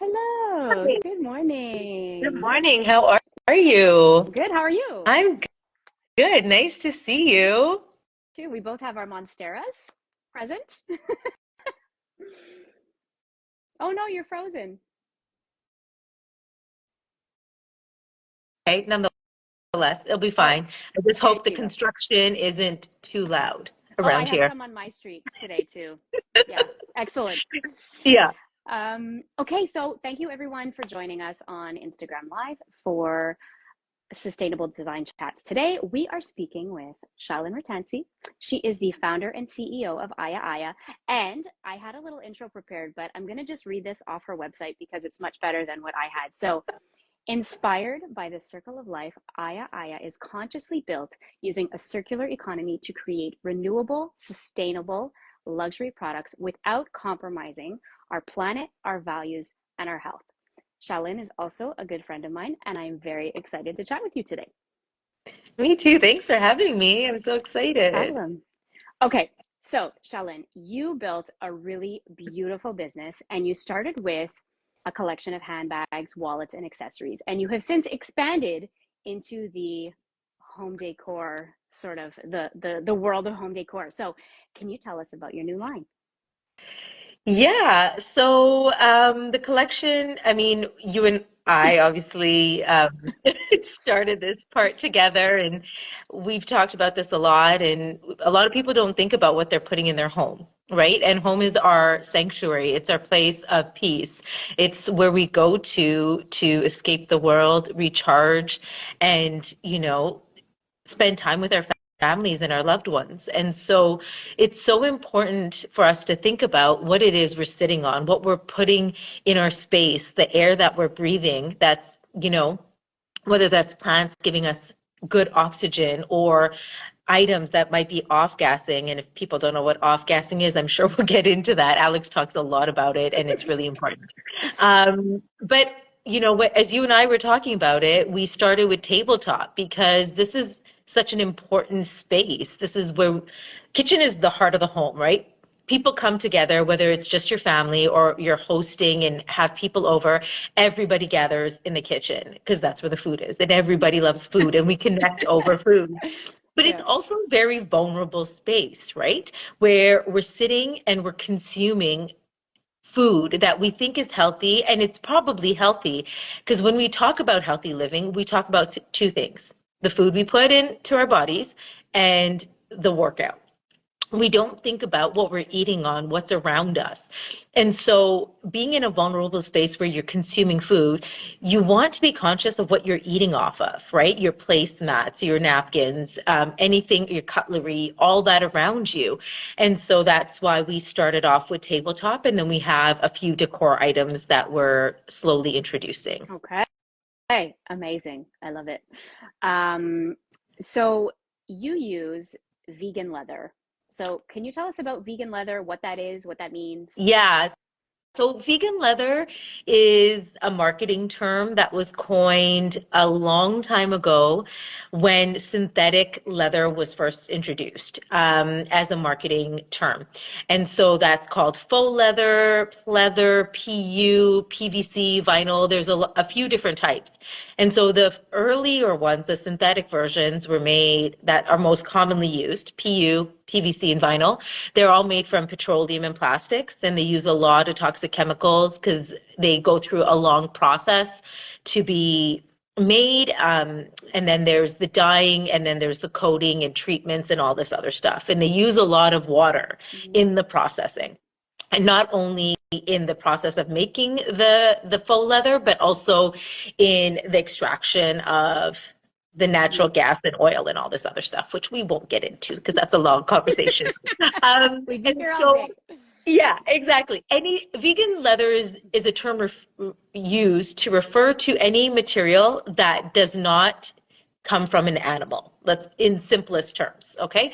Hello, Hi, good good morning. morning. How are you? Good, how are you? I'm good. Nice to see you. Too, we both have our Monsteras present. Oh no, you're frozen. Okay, nonetheless, it'll be Oh, fine. I just there hope the you go. construction isn't too loud Oh, I around have here. some on my street today too. Yeah, excellent. Yeah. Okay, so thank you everyone for joining us on Instagram Live for Sustainable Design Chats. Today, we are speaking with Shaleen Ratansi. She is the founder and CEO of ayiA. And I had a little intro prepared, but I'm going to just read this off her website because it's much better than what I had. So, inspired by the circle of life, ayiA is consciously built using a circular economy to create renewable, sustainable luxury products without compromising our planet, our values, and our health. Shaolin is also a good friend of mine, and I'm very excited to chat with you today. Me too. Thanks for having me. I'm so excited. Problem. Okay, so Shaolin, you built a really beautiful business and you started with a collection of handbags, wallets, and accessories. And you have since expanded into the home decor, sort of the world of home decor. So can you tell us about your new line? Yeah, so the collection, I mean, you and I obviously started this part together, and we've talked about this a lot, and a lot of people don't think about what they're putting in their home, right? And home is our sanctuary. It's our place of peace. It's where we go to escape the world, recharge, and, spend time with our families and our loved ones. And so it's so important for us to think about what it is we're sitting on, what we're putting in our space, the air that we're breathing, that's, whether that's plants giving us good oxygen or items that might be off-gassing. And if people don't know what off-gassing is, I'm sure we'll get into that. Alex talks a lot about it, and it's really important. But as you and I were talking about it, we started with tabletop because this is such an important space. This is where kitchen is the heart of the home, right? People come together, whether it's just your family or you're hosting and have people over, everybody gathers in the kitchen because that's where the food is. And everybody loves food and we connect over food. But it's Yeah. also a very vulnerable space, right? Where we're sitting and we're consuming food that we think is healthy, and it's probably healthy because when we talk about healthy living, we talk about two things: the food we put into our bodies and the workout. We don't think about what we're eating on, what's around us. And so, being in a vulnerable space where you're consuming food, you want to be conscious of what you're eating off of, right? Your placemats, your napkins, anything, your cutlery, all that around you. And so, that's why we started off with tabletop, and then we have a few decor items that we're slowly introducing. Okay. Amazing. I love it. Um, so you use vegan leather. So can you tell us about vegan leather, what that is, what that means? Yeah. So vegan leather is a marketing term that was coined a long time ago when synthetic leather was first introduced as a marketing term. And so that's called faux leather, pleather, PU, PVC, vinyl. There's a few different types. And so the earlier ones, the synthetic versions, were made that are most commonly used, PU, PVC, and vinyl. They're all made from petroleum and plastics, and they use a lot of toxic chemicals because they go through a long process to be made. And then there's the dyeing, and then there's the coating and treatments and all this other stuff. And they use a lot of water Mhm. in the processing, and not only in the process of making the faux leather, but also in the extraction of the natural Mhm. gas and oil and all this other stuff, which we won't get into because that's a long conversation. We'd be And here all so, day. yeah, exactly. Any vegan leather is a term used to refer to any material that does not come from an animal. Let's in simplest terms, okay?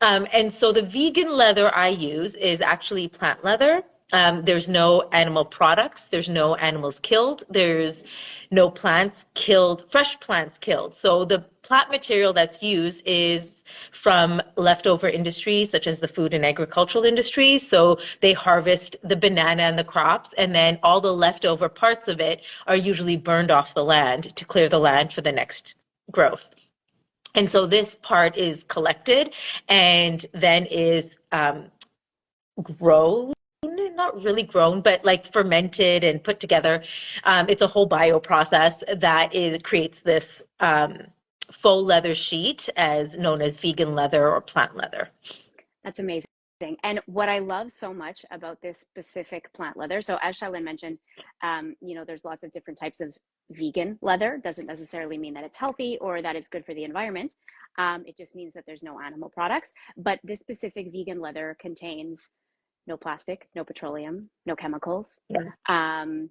And so the vegan leather I use is actually plant leather. There's no animal products. There's no animals killed. There's no plants killed, fresh plants killed. So the plant material that's used is from leftover industries such as the food and agricultural industry. So they harvest the banana and the crops, and then all the leftover parts of it are usually burned off the land to clear the land for the next growth. And so this part is collected and then is grown, not really grown, but like fermented and put together. It's a whole bio process that is creates this faux leather sheet as known as vegan leather or plant leather. That's amazing. And what I love so much about this specific plant leather, so as Shailin mentioned, there's lots of different types of vegan leather. Doesn't necessarily mean that it's healthy or that it's good for the environment. It just means that there's no animal products. But this specific vegan leather contains no plastic, no petroleum, no chemicals. Yeah. And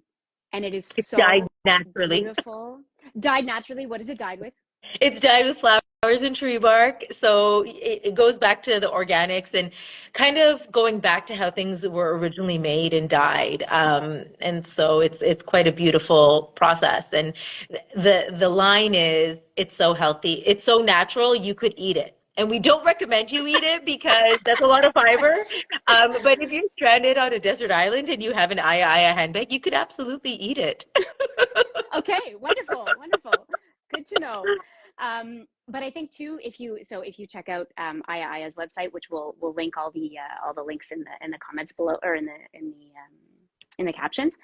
it is It's dyed so naturally. beautiful. Dyed naturally. What is it dyed with? It's dyed with flowers and tree bark. So it goes back to the organics and kind of going back to how things were originally made and dyed. And so it's quite a beautiful process. And the line is it's so healthy, it's so natural, you could eat it. And we don't recommend you eat it because that's a lot of fiber. But if you're stranded on a desert island and you have an ayiA handbag, you could absolutely eat it. Okay, wonderful, wonderful. Good to know. But I think too, if you check out ayiA's website, which we'll link all the links in the comments below or in the captions,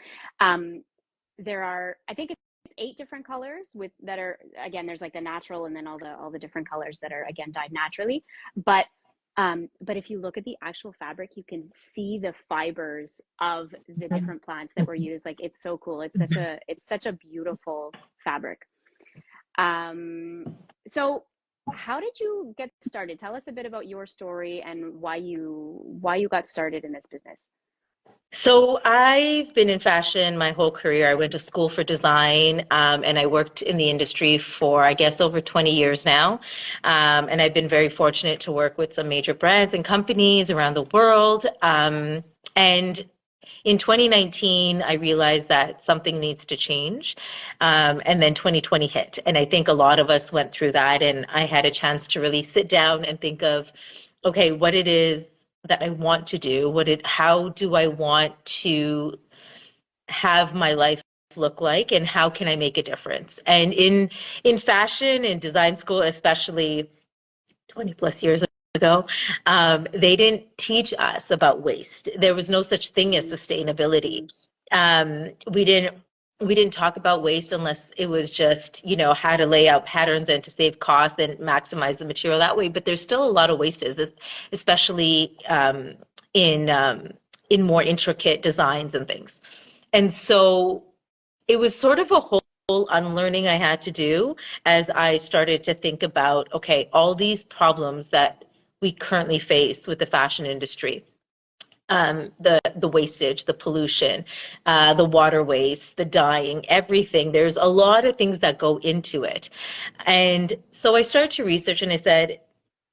there are I think it's 8 different colors with that are again there's like the natural and then all the different colors that are again dyed naturally, but but if you look at the actual fabric, you can see the fibers of the different plants that were used. Like it's so cool. It's such a beautiful fabric. Um, so how did you get started? Tell us a bit about your story and why you got started in this business. So I've been in fashion my whole career. I went to school for design, and I worked in the industry for, I guess, over 20 years now. And I've been very fortunate to work with some major brands and companies around the world. And in 2019, I realized that something needs to change. And then 2020 hit. And I think a lot of us went through that. And I had a chance to really sit down and think of, okay, what it is that I want to do, how do I want to have my life look like, and how can I make a difference? And in fashion and design school, especially 20 plus years ago, they didn't teach us about waste. There was no such thing as sustainability. Mm, We didn't talk about waste unless it was just, how to lay out patterns and to save costs and maximize the material that way. But there's still a lot of wastes, especially in more intricate designs and things. And so it was sort of a whole unlearning I had to do as I started to think about, okay, all these problems that we currently face with the fashion industry, the wastage, the pollution, the water waste, the dyeing, everything. There's a lot of things that go into it. And so I started to research and I said,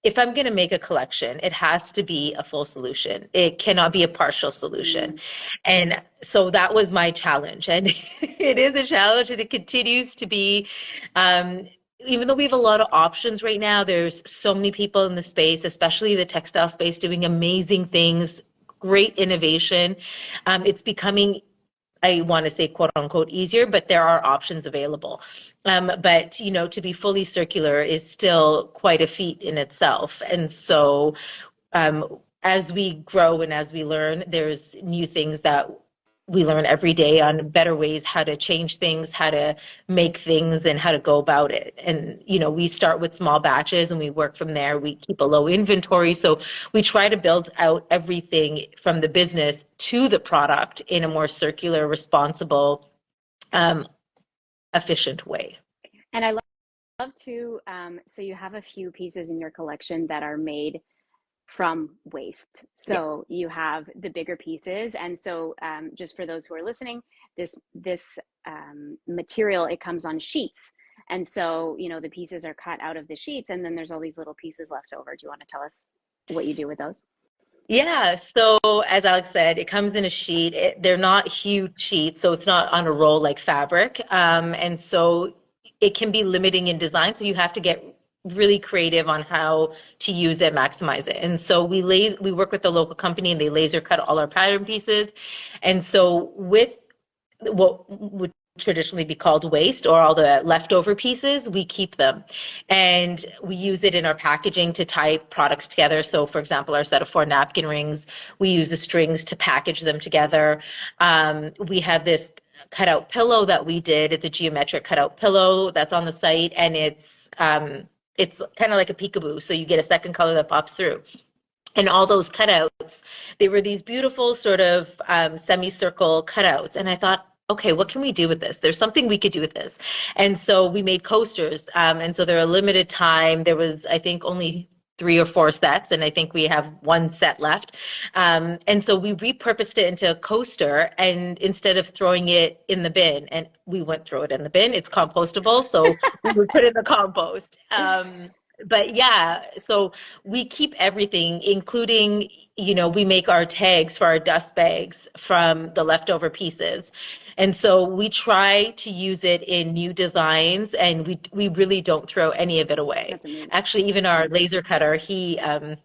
if I'm going to make a collection, it has to be a full solution. It cannot be a partial solution. mm, And so that was my challenge. And it is a challenge and it continues to be. Even though we have a lot of options right now, there's so many people in the space, especially the textile space, doing amazing things, great innovation. It's becoming, I want to say, quote unquote, easier, but there are options available. But, to be fully circular is still quite a feat in itself. And so as we grow and as we learn, there's new things that we learn every day on better ways how to change things, how to make things, and how to go about it. And, we start with small batches and we work from there. We keep a low inventory. So we try to build out everything from the business to the product in a more circular, responsible, um, efficient way. and I love to, so you have a few pieces in your collection that are made from waste. Yeah. So you have the bigger pieces. And so just for those who are listening, this material, it comes on sheets. And so, the pieces are cut out of the sheets and then there's all these little pieces left over. Do you want to tell us what you do with those? Yeah, so as Alex said, it comes in a sheet. They're not huge sheets, so it's not on a roll like fabric. And so it can be limiting in design, so you have to get really creative on how to use it, maximize it. And so we work with the local company and they laser cut all our pattern pieces. And so with what would traditionally be called waste or all the leftover pieces, we keep them. And we use it in our packaging to tie products together. So, for example, our set of 4 napkin rings, we use the strings to package them together. We have this cutout pillow that we did. It's a geometric cutout pillow that's on the site, and it's kind of like a peekaboo. So you get a second color that pops through. And all those cutouts, they were these beautiful sort of semicircle cutouts. And I thought, okay, what can we do with this? There's something we could do with this. And so we made coasters. And so they're a limited time. There was, I think, only 3 or 4 sets, and I think we have 1 set left. And so we repurposed it into a coaster, and instead of throwing it in the bin, and we wouldn't throw it in the bin, it's compostable, so we would put it in the compost. But yeah, so we keep everything, including, we make our tags for our dust bags from the leftover pieces. And so we try to use it in new designs, and we really don't throw any of it away. That's amazing. Actually, even our laser cutter,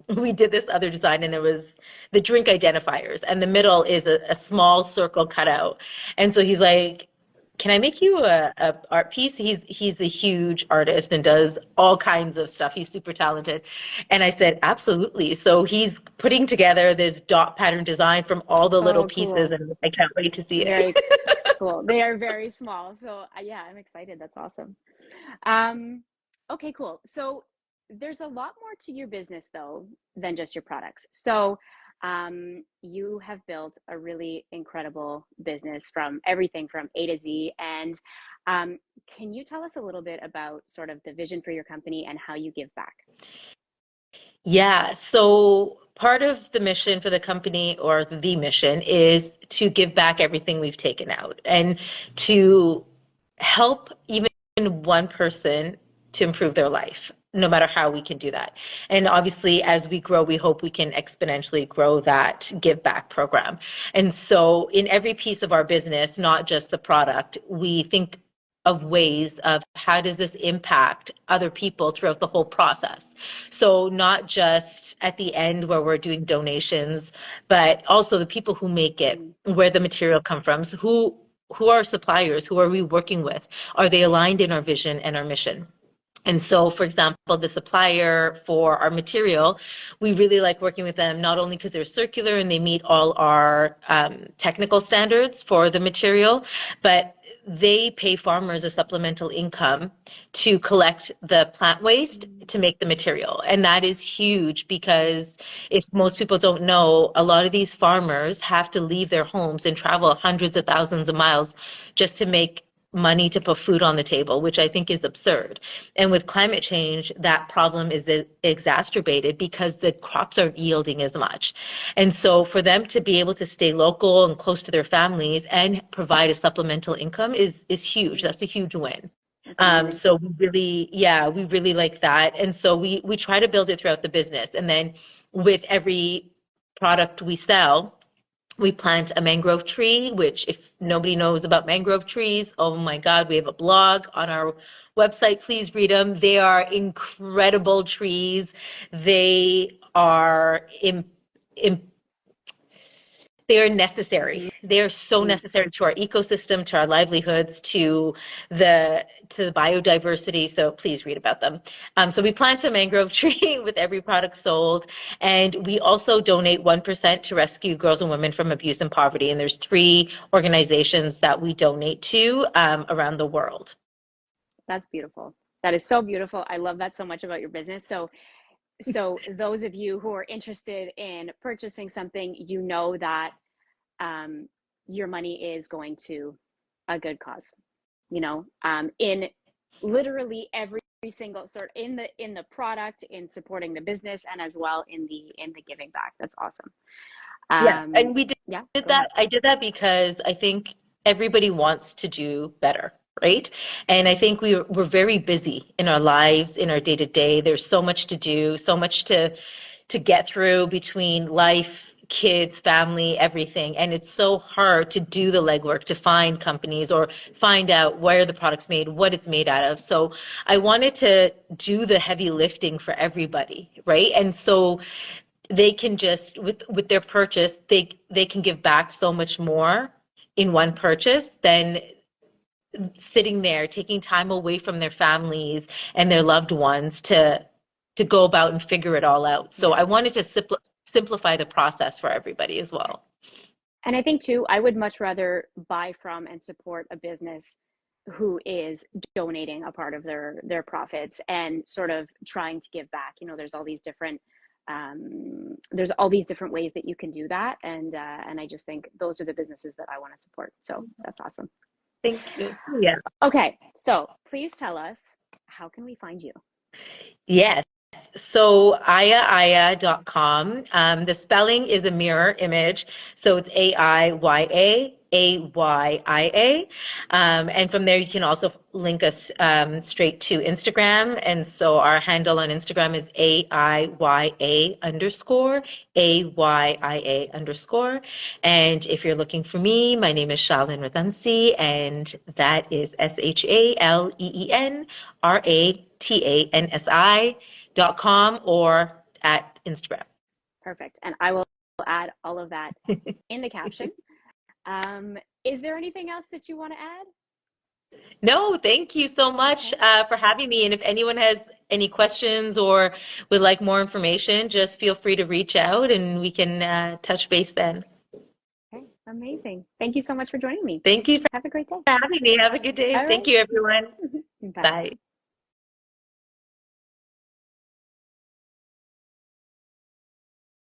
we did this other design, and there was the drink identifiers, and the middle is a small circle cutout. And so he's like, can I make you a art piece? He's a huge artist and does all kinds of stuff. He's super talented. And I said, absolutely. So he's putting together this dot pattern design from all the little Oh, pieces, cool. and I can't wait to see it. Very cool. They are very small. So yeah, I'm excited. That's awesome. Um, okay, cool. So there's a lot more to your business though than just your products. So you have built a really incredible business from everything from A to Z. And um, can you tell us a little bit about sort of the vision for your company and how you give back? Yeah, so part of the mission for the company, or the mission, is to give back everything we've taken out and to help even one person to improve their life, no matter how we can do that. And obviously, as we grow, we hope we can exponentially grow that give back program. And so, in every piece of our business, not just the product, we think of ways of how does this impact other people throughout the whole process. So not just at the end where we're doing donations, but also the people who make it, Mm, where the material come from, so who are our suppliers, who are we working with? Are they aligned in our vision and our mission? And so, for example, the supplier for our material, we really like working with them, not only because they're circular and they meet all our technical standards for the material, but they pay farmers a supplemental income to collect the plant waste mm, to make the material. And that is huge because if most people don't know, a lot of these farmers have to leave their homes and travel hundreds of thousands of miles just to make money to put food on the table, which I think is absurd. And with climate change, that problem is exacerbated because the crops aren't yielding as much. And so for them to be able to stay local and close to their families and provide a supplemental income is huge. mm. That's a huge win. That's amazing. So we really, yeah, we really like that. And so we try to build it throughout the business. And then with every product we sell, we plant a mangrove tree, which if nobody knows about mangrove trees, oh my God, we have a blog on our website. Please read them. They are incredible trees. They are they are necessary. Hmm. They are so necessary to our ecosystem, to our livelihoods, to the biodiversity. So please read about them. So we plant a mangrove tree with every product sold, and we also donate 1% to rescue girls and women from abuse and poverty. And there's 3 organizations that we donate to around the world. That's beautiful. That is so beautiful. I love that so much about your business. So those of you who are interested in purchasing something, you know that um, your money is going to a good cause. In literally every single sort in the product, in supporting the business, and as well in the giving back. That's awesome. Yeah, Um, and we did, yeah, did go ahead. that. I did that because I think everybody wants to do better, right? And I think we're very busy in our lives, in our day to day. There's so much to do, so much to get through between life, kids, family, everything. And it's so hard to do the legwork to find companies or find out where the product's made, what it's made out of. So I wanted to do the heavy lifting for everybody, right? And so they can just with their purchase, they can give back so much more in one purchase than sitting there taking time away from their families and their loved ones to go about and figure it all out. So Yeah. I wanted to simplify the process for everybody as well. And I think too, I would much rather buy from and support a business who is donating a part of their profits and sort of trying to give back. You know, there's all these different ways that you can do that, and I just think those are the businesses that I want to support. So that's awesome. Thank you. Yeah. Okay, so please tell us, how can we find you? Yes. So ayiA.com. The spelling is a mirror image. So it's AIYA, AYIA. And from there, you can also link us straight to Instagram. And so our handle on Instagram is AIYA underscore, AYIA underscore. And if you're looking for me, my name is Shaleen Ratansi, and that is ShaLeenRatansi.com or at Instagram. Perfect. And I will add all of that in the caption. Is there anything else that you want to add? No, thank you so much Okay. for having me. And if anyone has any questions or would like more information, just feel free to reach out and we can touch base then. Okay. Amazing. Thank you so much for joining me. Thank you for Have a great day. having me. Have a good day. All Thank you, right. everyone. Bye. Bye.